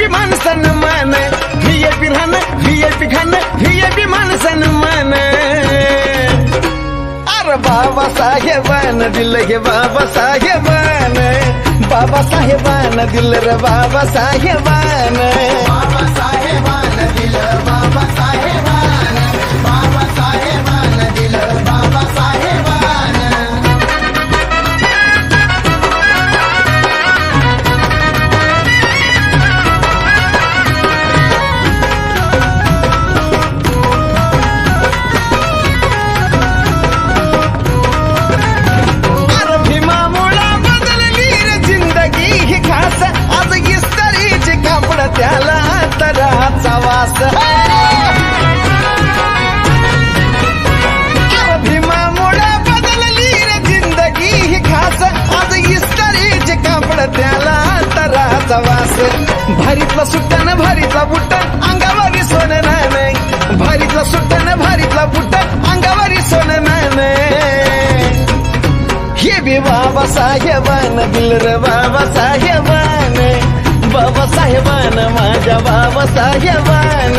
VIP मान सन्मान, VIP राहणं, व्हीआयपी खाणं, व्हीआयपी मान सन्मान. अरे बाबासाहेबान दिलं हे बाबासाहेबान, बाबासाहेबान दिलं रे बाबासाहेबान. बाबासाहेबान दिलं बाबासाहेबान, बाबासाहेबान दिलं बाबासाहेबान. अरे भीमामुळं बदलली रे जिंदगी ही खास, आज इस्त्रीचे कापड त्याला तराचा वास. अरे भीमामुळं बदलली रे जिंदगी ही खास, आज इस्त्रीचे कापड त्याला तराचा वास. भारीतला सुट्टानं भारीतला बुट्टा अंगावरी सोनं नाणे, भारीतला सुट्टानं भारीतला बुट्टा अंगावरी सोनं नाणे. हे बी बाबासाहेबान दिलं रे बाबासाहेबान, बाबासाहेबान माझ्या बाबासाहेबान.